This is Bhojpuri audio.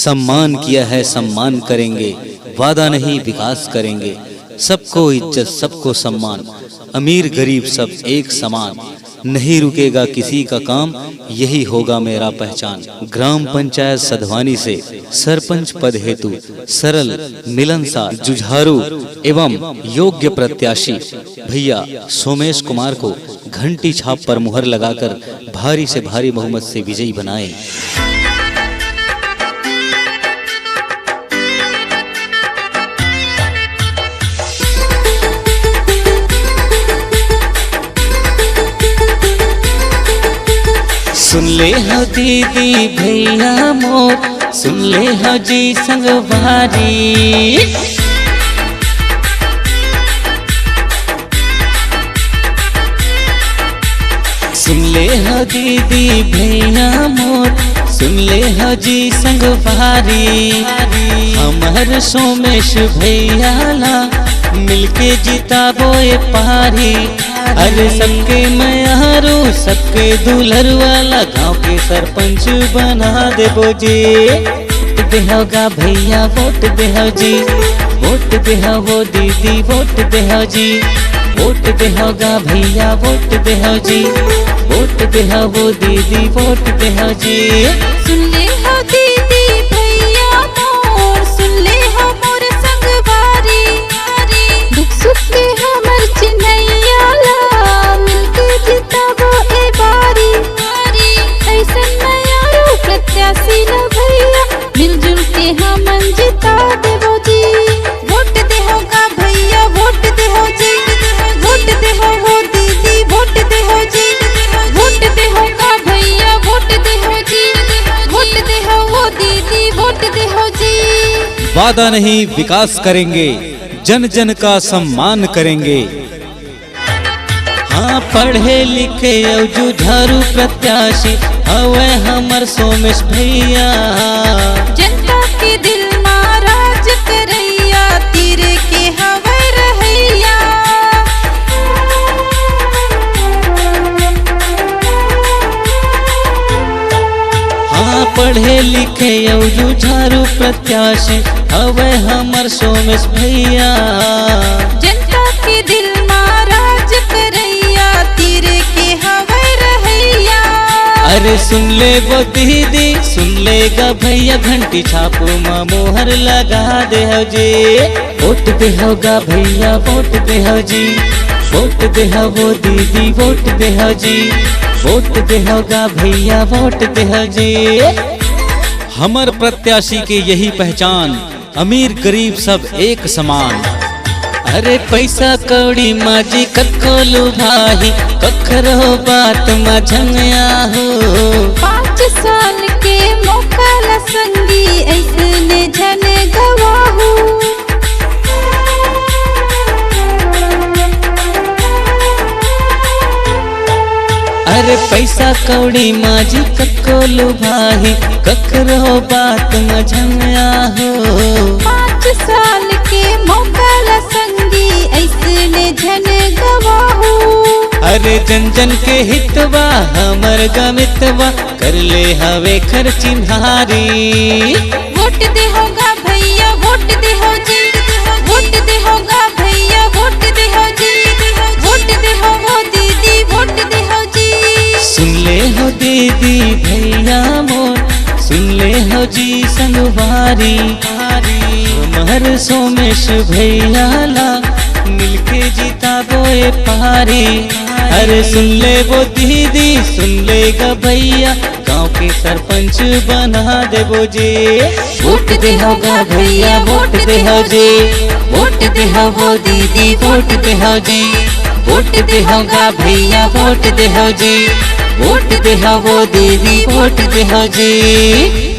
सम्मान किया है सम्मान करेंगे, वादा नहीं विकास करेंगे। सबको इज्जत सबको सम्मान, अमीर गरीब सब एक समान। नहीं रुकेगा किसी का काम, यही होगा मेरा पहचान। ग्राम पंचायत सधवानी से सरपंच पद हेतु सरल, मिलनसार, जुझारू एवं योग्य प्रत्याशी भैया सोमेश कुमार को घंटी छाप पर मुहर लगाकर भारी से भारी बहुमत से विजयी बनाए। सुन ले हो दीदी भैया मोर, सुन ले हो जी संगवारी। सुन ले हो दीदी भैया मोर, सुन ले हो जी संगवारी। हमार सोमेश भैया ला मिलके जिताबो ये पारी। अरे सबके मयारू सबके दुल्हर वाला गांव के सरपंच बना देबो जी। देहोगा भैया वोट देहो जी, वोट देहो हो दीदी वोट देहो जी। वोट देहोगा भैया वोट देहो जी, वोट देहो हो दीदी वोट देहो जी। सुन ले हो दीदी भैया मोर, सुन ले हो मोर संगवारी। दुख सुख के हमर चिन्हैया ला मिलके जिताबो ए बारी। ऐसन नयारो प्रत्याशी ला भैया मिलजुल के हमन जिता देबो जी। वोट देहोगा भैया वोट देहो जी, वोट देहो हो दीदी वोट देहो जी। वोट देहोगा भैया वोट देहो जी, वोट देहो हो दीदी वोट देहो जी। वादा नहीं विकास करेंगे, जन जन का सम्मान करेंगे। हाँ पढ़े लिखे और जुझारू प्रत्याशी हवे हमर सोमेश भैया। जनता के दिल में राज करैया, तीर के हवे रहैया। हाँ पढ़े लिखे और जुझारू प्रत्याशी हवे हमर सोमेश भैया। जनता के दिल में राज करैया, तीर के हवे रहैया। अरे सुन ले वो दीदी सुन लेगा भैया, घंटी छापू माँ मोहर लगा दे हो जी। वोट देहोगा भैया वोट देहो जी, वोट देहो वो दीदी वोट देहो जी। वोट देहोगा भैया वोट देहो जी। हमर प्रत्याशी के यही पहचान, अमीर गरीब सब एक समान। अरे पैसा कौड़ी माजी कक्को लुभाही, कखरो बात मझंगया हो। 5 साल के मौका ला संगी ऐसने जन गवाहू। अरे पैसा कौड़ी माजी कक्को लुभाही, कखरो बात मझंगया हो। 5 साल के मौका ला संगी ऐसने जन गवाहू। अरे जन जन के हितवा हमर गमितवा, कर ले हवे खर चिन्हारी। वोट देहोगा भैया वोट देहो जी, वोट देहोगा भैया वोट देहो जी। वोट देहो हो दीदी वोट देहो जी। सुन ले हो दीदी भैया मोर, सुन ले हो जी संगवारी। हमार सोमेश भैया ला मिलके जिताबो ए पारी। अरे सुन ले वो दीदी सुन लेगा भैया, गांव के सरपंच बना देबो जी। वोट देहोगा भैया वोट देहो जी, वोट देहो वो दीदी वोट देहो जी। वोट देहोगा भैया वोट देहो जी, वोट देहो वो दीदी वोट देहो जी।